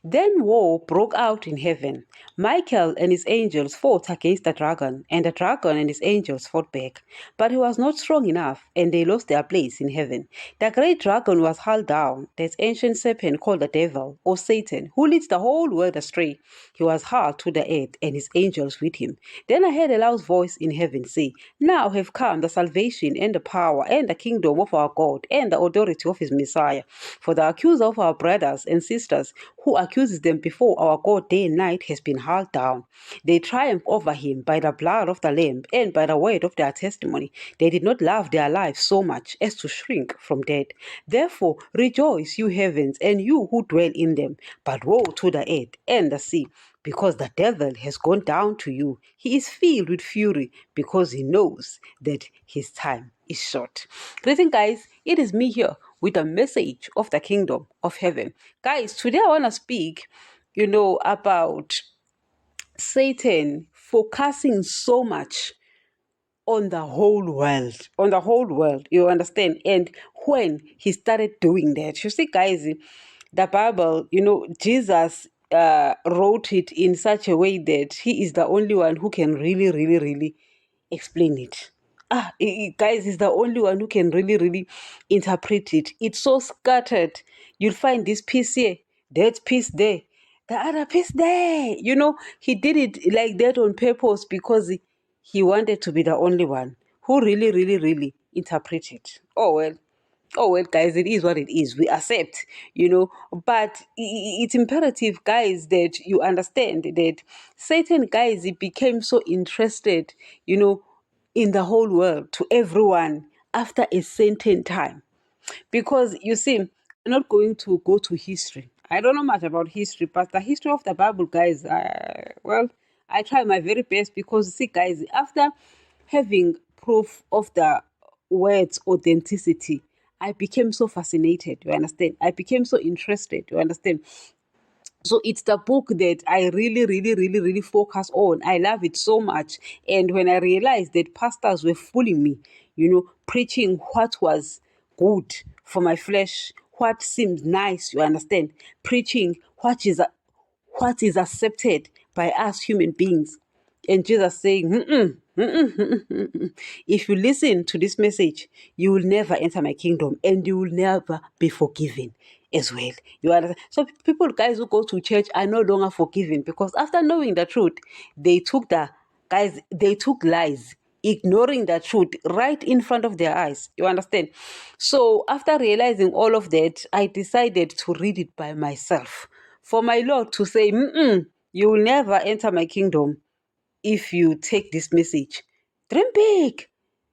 Then war broke out in heaven. Michael and his angels fought against the dragon, and the dragon and his angels fought back. But he was not strong enough, and they lost their place in heaven. The great dragon was hurled down, that ancient serpent called the devil, or Satan, who leads the whole world astray. He was hurled to the earth, and his angels with him. Then I heard a loud voice in heaven say, Now have come the salvation and the power and the kingdom of our God and the authority of his Messiah. For the accuser of our brothers and sisters, who accuses them before our God day and night, has been hurled down. They triumphed over him by the blood of the Lamb and by the word of their testimony. They did not love their lives so much as to shrink from death. Therefore rejoice, you heavens, and you who dwell in them. But woe to the earth and the sea, because the devil has gone down to you. He is filled with fury because he knows that his time is short. Listen, guys, it is me here with a message of the kingdom of heaven. Guys, today I want to speak, about Satan focusing so much on the whole world, you understand? And when he started doing that, you see, guys, the Bible, Jesus wrote it in such a way that he is the only one who can really, really, really explain it. Guys, he's the only one who can really, really interpret it. It's so scattered. You'll find this piece here, that piece there, the other piece there. He did it like that on purpose because he wanted to be the only one who really, really, really interpret it. Oh well, guys, it is what it is. We accept, but it's imperative, guys, that you understand that Satan, guys, he became so interested, in the whole world, to everyone after a certain time. Because you see, I'm not going to go to history. I don't know much about history, but the history of the Bible, guys, I try my very best because, see, guys, after having proof of the word's authenticity, I became so fascinated, you understand? I became so interested, you understand? So it's the book that I really, really, really, really focus on. I love it so much. And when I realized that pastors were fooling me, preaching what was good for my flesh, what seems nice, you understand? Preaching what is accepted by us human beings. And Jesus saying, if you listen to this message, you will never enter my kingdom and you will never be forgiven as well. You understand? So people, guys, who go to church are no longer forgiven because after knowing the truth, they took lies, ignoring the truth right in front of their eyes. You understand? So after realizing all of that, I decided to read it by myself. For my Lord to say, you will never enter my kingdom if you take this message. Dream big.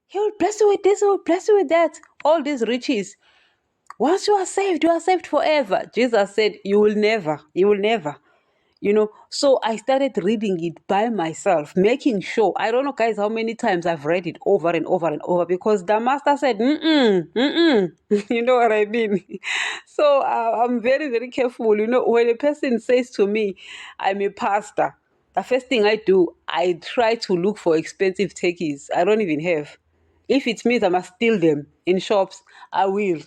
He will bless you with this, he will bless you with that. All these riches. Once you are saved forever. Jesus said, you will never. So I started reading it by myself, making sure. I don't know, guys, how many times I've read it over and over and over because the master said, you know what I mean? So I'm very, very careful. When a person says to me, I'm a pastor, the first thing I do, I try to look for expensive techies. I don't even have. If it means I must steal them in shops, I will.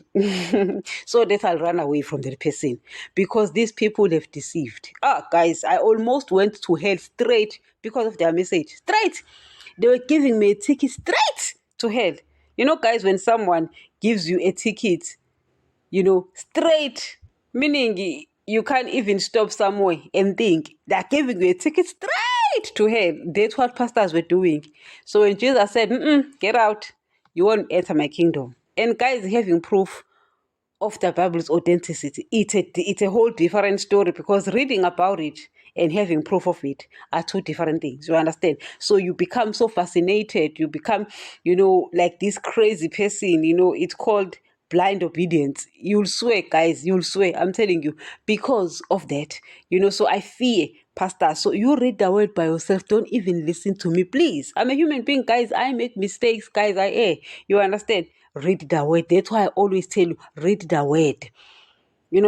So that I'll run away from the person because these people have deceived. Guys, I almost went to hell straight because of their message. Straight. They were giving me a ticket straight to hell. Guys, when someone gives you a ticket, straight, meaning you can't even stop somewhere and think they're giving you a ticket straight to hell. That's what pastors were doing. So when Jesus said, get out, you won't enter my kingdom. And guys, having proof of the Bible's authenticity, it's a whole different story because reading about it and having proof of it are two different things. You understand? So you become so fascinated. You become, like this crazy person, it's called blind obedience. You'll swear, guys, you'll swear. I'm telling you, because of that, so I fear, pastor. So you read the word by yourself. Don't even listen to me, please. I'm a human being, guys. I make mistakes, guys. I err. You understand? Read the word. That's why I always tell you, read the word.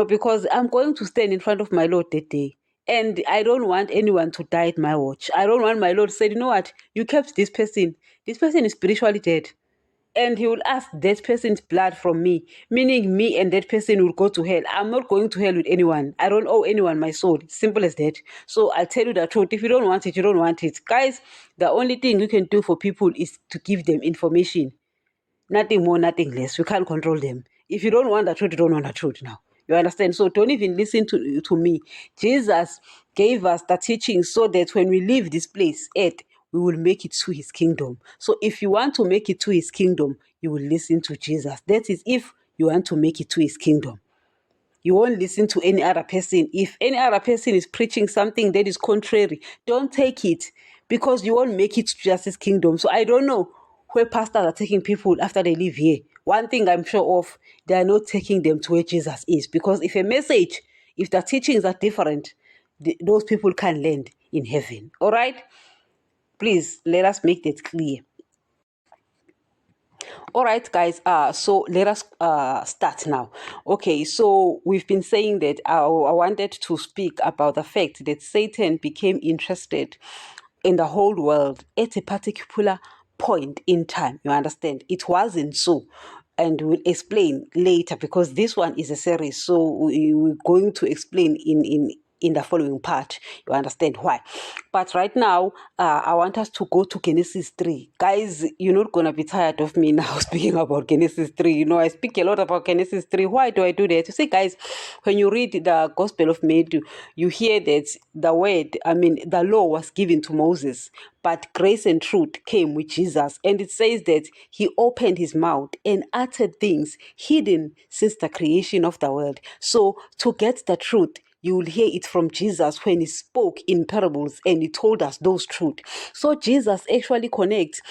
Because I'm going to stand in front of my Lord that day. And I don't want anyone to die at my watch. I don't want my Lord to say, you know what? You kept this person. This person is spiritually dead. and he will ask that person's blood from me, meaning me and that person will go to hell. I'm not going to hell with anyone. I don't owe anyone my soul. Simple as that. So I'll tell you the truth. If you don't want it, you don't want it. Guys, the only thing you can do for people is to give them information. Nothing more, nothing less. You can't control them. If you don't want the truth, you don't want the truth now. You understand? So don't even listen to me. Jesus gave us the teaching so that when we leave this place, earth, we will make it to his kingdom. So if you want to make it to his kingdom, you will listen to Jesus. That is if you want to make it to his kingdom. You won't listen to any other person. If any other person is preaching something that is contrary, don't take it, because you won't make it to justice kingdom. So I don't know where pastors are taking people after they leave here. One thing I'm sure of, they are not taking them to where Jesus is, because if the teachings are different, those people can land in heaven. All right? Please, let us make that clear. All right, guys. So let us start now. Okay, so we've been saying that I wanted to speak about the fact that Satan became interested in the whole world at a particular point in time. You understand? It wasn't so. And we'll explain later, because this one is a series. So we're going to explain in the following part. You understand why. But right now, I want us to go to Genesis 3. Guys, you're not going to be tired of me now speaking about Genesis 3. You know, I speak a lot about Genesis 3. Why do I do that? You see, guys, when you read the Gospel of Matthew, you hear that the law was given to Moses, but grace and truth came with Jesus. And it says that he opened his mouth and uttered things hidden since the creation of the world. So to get the truth, you will hear it from Jesus when he spoke in parables and he told us those truths. So Jesus actually connects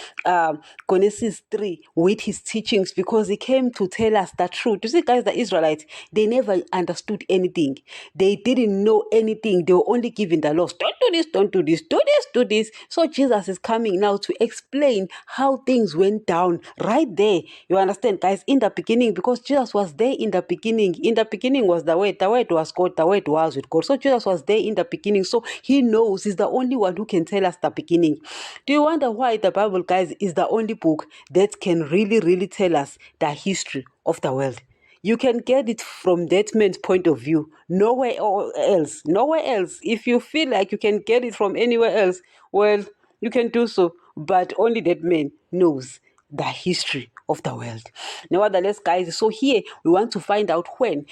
Genesis 3 with his teachings, because he came to tell us the truth. You see, guys, the Israelites, they never understood anything. They didn't know anything. They were only given the laws. Don't do this, don't do this, do this, do this. So Jesus is coming now to explain how things went down right there. You understand, guys, in the beginning, because Jesus was there in the beginning. In the beginning was the Word was God, the Word was with God. So Jesus was there in the beginning. So he knows, he's the only one who can tell us the beginning. Do you wonder why the Bible, guys, is the only book that can really, really tell us the history of the world? You can get it from that man's point of view. Nowhere else. Nowhere else. If you feel like you can get it from anywhere else, well, you can do so. But only that man knows the history of the world. Nevertheless, guys, so here we want to find out when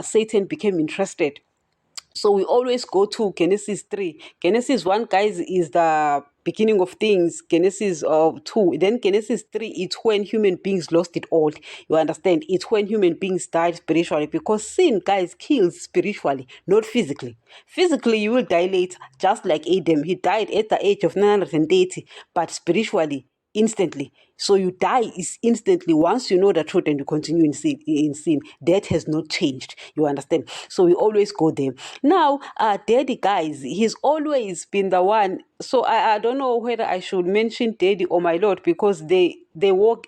Satan became interested. So we always go to Genesis 3. Genesis 1, guys, is the beginning of things. Genesis 2. Then Genesis 3, it's when human beings lost it all. You understand? It's when human beings died spiritually. Because sin, guys, kills spiritually, not physically. Physically, you will die later, just like Adam. He died at the age of 930. But spiritually, instantly. So you die is instantly once you know the truth and you continue in sin. That has not changed. You understand? So we always go there. Now, Daddy, guys, he's always been the one. So I don't know whether I should mention Daddy or my Lord, because they work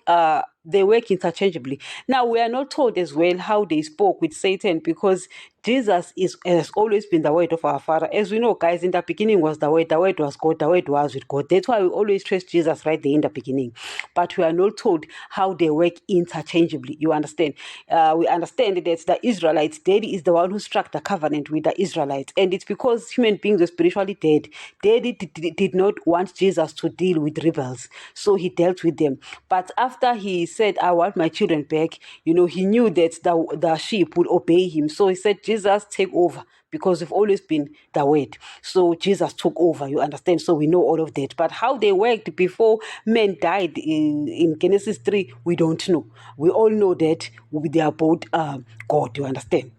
interchangeably. Now, we are not told as well how they spoke with Satan, because Jesus has always been the Word of our Father. As we know, guys, in the beginning was the Word was God, the Word was with God. That's why we always trace Jesus right there in the beginning. But we are not told how they work interchangeably. You understand? We understand that the Israelites, Daddy is the one who struck the covenant with the Israelites. And it's because human beings were spiritually dead. Daddy did not want Jesus to deal with rebels. So he dealt with them. But after he said, I want my children back, he knew that the sheep would obey him. So he said, Jesus, take over, because we've always been the Word. So Jesus took over, you understand? So we know all of that. But how they worked before men died in Genesis 3, we don't know. We all know that they are both God, you understand?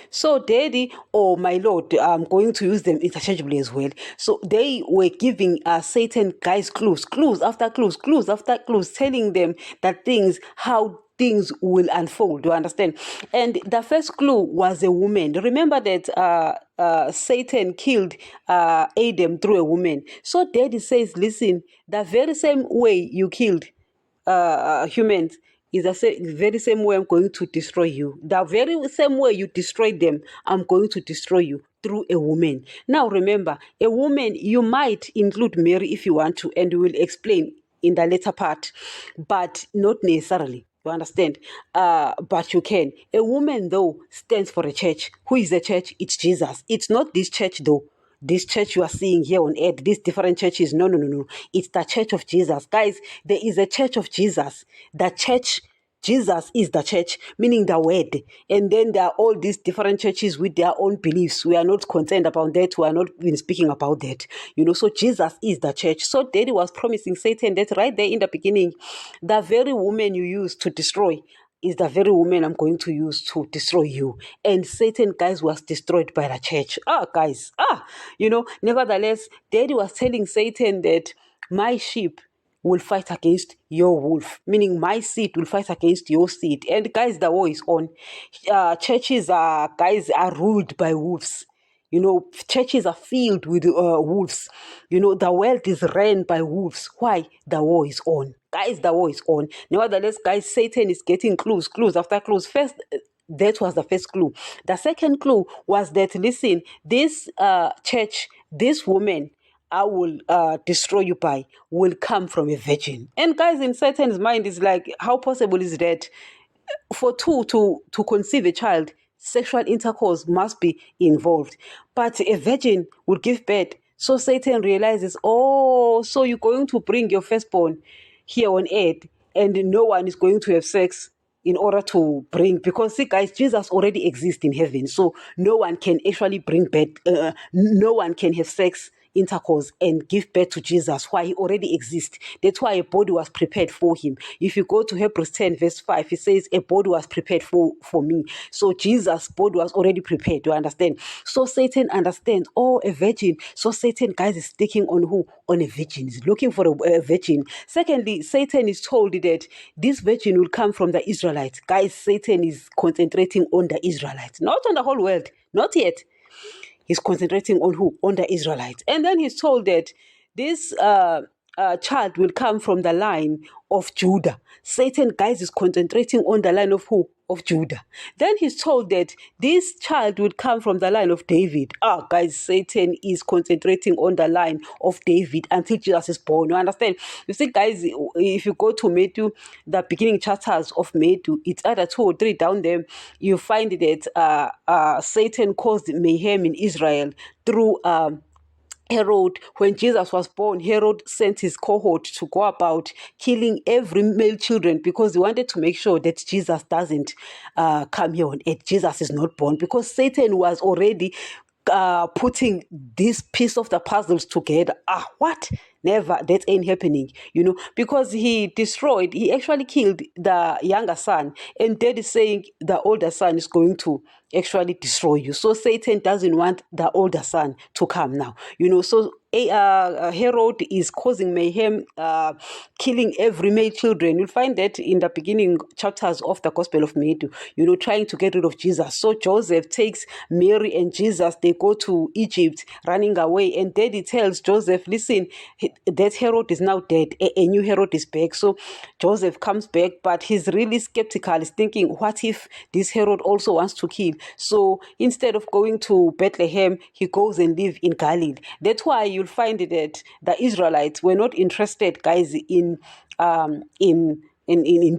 So Daddy or my Lord, I'm going to use them interchangeably as well. So they were giving Satan, guys, clues after clues, telling them that how things will unfold. You understand? And the first clue was a woman. Remember that Satan killed Adam through a woman. So Daddy says, listen, the very same way you killed humans is the very same way I'm going to destroy you. The very same way you destroyed them, I'm going to destroy you through a woman. Now remember, a woman, you might include Mary if you want to, and we will explain in the later part, but not necessarily. You understand? But you can. A woman, though, stands for a church. Who is the church? It's Jesus. It's not this church, though. This church you are seeing here on earth, these different churches. No, no, no, no. It's the church of Jesus. Guys, there is a church of Jesus. The church, Jesus is the church, meaning the word. And then there are all these different churches with their own beliefs. We are not concerned about that. We are not even speaking about that. So Jesus is the church. So Daddy was promising Satan that right there in the beginning, the very woman you used to destroy is the very woman I'm going to use to destroy you. And Satan, guys, was destroyed by the church. Guys, nevertheless, Daddy was telling Satan that my sheep will fight against your wolf, meaning my seed will fight against your seed. And guys, the war is on. Churches are ruled by wolves. Churches are filled with wolves. The world is ran by wolves. Why? The war is on. Guys, the war is on. Nevertheless, guys, Satan is getting clues after clues. First, that was the first clue. The second clue was that, listen, this church, this woman I will destroy you by will come from a virgin. And guys, in Satan's mind is like, how possible is that? For two to conceive a child, sexual intercourse must be involved. But a virgin will give birth. So Satan realizes, so you're going to bring your firstborn here on earth and no one is going to have sex in order to bring, because see guys, Jesus already exists in heaven. So no one can actually bring birth, no one can have sex intercourse and give birth to Jesus. Why? He already exists. That's why a body was prepared for him. If you go to Hebrews 10 verse 5, it says a body was prepared for me. So Jesus' body was already prepared. You understand? So Satan understands, a virgin. So Satan, guys, is sticking on who? On a virgin. He's looking for a virgin. Secondly, Satan is told that this virgin will come from the Israelites. Guys, Satan is concentrating on the Israelites, not on the whole world. Not yet. He's concentrating on who? On the Israelites. And then he's told that this child will come from the line of Judah. Satan, guys, is concentrating on the line of who? Of Judah. Then he's told that this child would come from the line of David. Guys, Satan is concentrating on the line of David until Jesus is born. You understand? You see, guys, if you go to Matthew, the beginning chapters of Matthew, it's either 2 or 3 down there, you find that Satan caused mayhem in Israel through Herod. When Jesus was born, Herod sent his cohort to go about killing every male children because he wanted to make sure that Jesus doesn't come here on earth. Jesus is not born, because Satan was already putting this piece of the puzzles together. What? Never. That ain't happening, because he actually killed the younger son, and Dad is saying the older son is going to actually destroy you. So Satan doesn't want the older son to come now, so Herod is causing mayhem, killing every male children. You'll find that in the beginning chapters of the Gospel of Matthew, trying to get rid of Jesus. So Joseph takes Mary and Jesus, they go to Egypt, running away, and Daddy tells Joseph, listen, that Herod is now dead, a new Herod is back. So Joseph comes back, but he's really skeptical. He's thinking, what if this Herod also wants to kill? So instead of going to Bethlehem, he goes and lives in Galilee. That's why you'll find that the Israelites were not interested, guys, in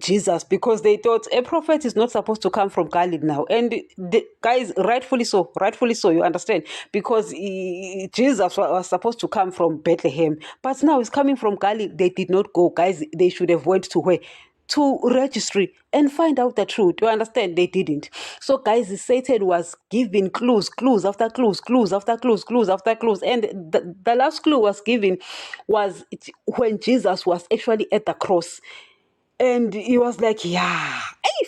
Jesus, because they thought a prophet is not supposed to come from Galilee now. And guys, rightfully so, you understand, because Jesus was supposed to come from Bethlehem, but now he's coming from Galilee. They did not go, guys. They should have went to where? To registry and find out the truth. You understand? They didn't. So guys, Satan was giving clues after clues after clues. And the last clue was given was when Jesus was actually at the cross. And he was like,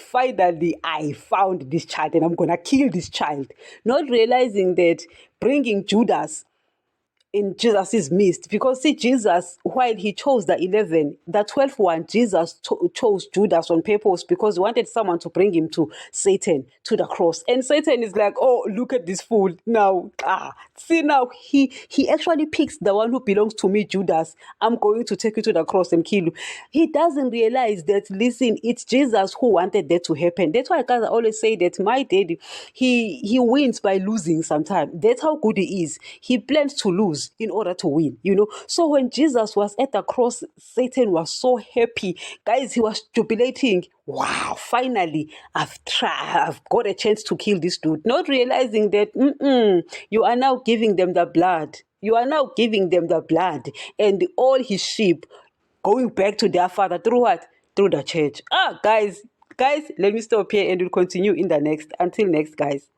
finally I found this child and I'm going to kill this child. Not realizing that bringing Judas in Jesus' midst, because see, Jesus, while he chose the 11, the 12th one, Jesus chose Judas on purpose because he wanted someone to bring him to Satan, to the cross. And Satan is like, look at this fool now. See now, he actually picks the one who belongs to me, Judas. I'm going to take you to the cross and kill you. He doesn't realize that, listen, it's Jesus who wanted that to happen. That's why I always say that my daddy, he wins by losing sometimes. That's how good he is. He plans to lose. lose in order to win, So when Jesus was at the cross, Satan was so happy. Guys, he was jubilating. Wow, finally, I've got a chance to kill this dude. Not realizing that you are now giving them the blood. You are now giving them the blood and all his sheep going back to their father through what? Through the church. Guys, let me stop here and we'll continue in the next. Until next, guys.